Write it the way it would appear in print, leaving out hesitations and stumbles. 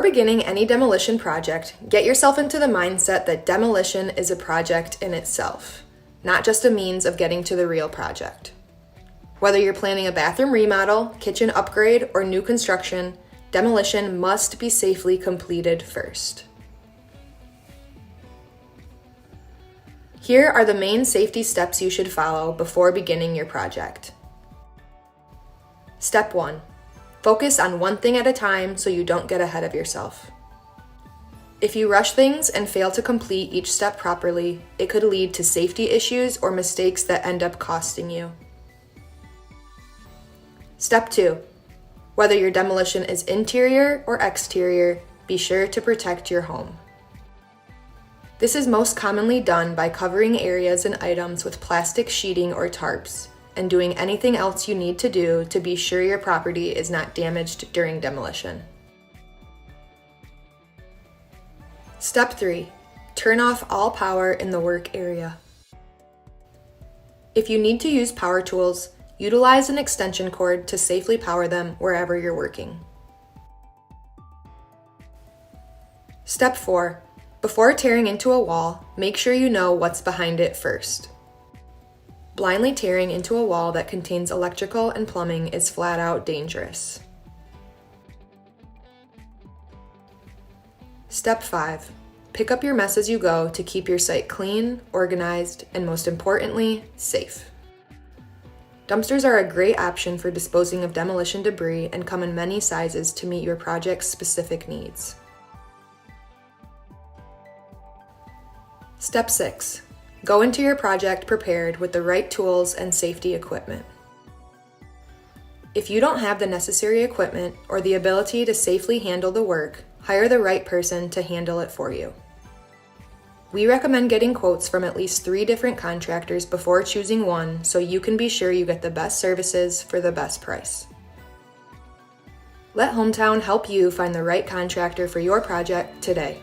Before beginning any demolition project, get yourself into the mindset that demolition is a project in itself, not just a means of getting to the real project. Whether you're planning a bathroom remodel, kitchen upgrade, or new construction, demolition must be safely completed first. Here are the main safety steps you should follow before beginning your project. Step 1. Focus on one thing at a time so you don't get ahead of yourself. If you rush things and fail to complete each step properly, it could lead to safety issues or mistakes that end up costing you. Step 2. Whether your demolition is interior or exterior, be sure to protect your home. This is most commonly done by covering areas and items with plastic sheeting or tarps, and doing anything else you need to do to be sure your property is not damaged during demolition. Step 3. Turn off all power in the work area. If you need to use power tools, utilize an extension cord to safely power them wherever you're working. Step 4. Before tearing into a wall, make sure you know what's behind it first. Blindly tearing into a wall that contains electrical and plumbing is flat out dangerous. Step 5. Pick up your mess as you go to keep your site clean, organized, and most importantly, safe. Dumpsters are a great option for disposing of demolition debris and come in many sizes to meet your project's specific needs. Step 6. Go into your project prepared with the right tools and safety equipment. If you don't have the necessary equipment or the ability to safely handle the work, hire the right person to handle it for you. We recommend getting quotes from at least 3 different contractors before choosing one so you can be sure you get the best services for the best price. Let Hometown help you find the right contractor for your project today.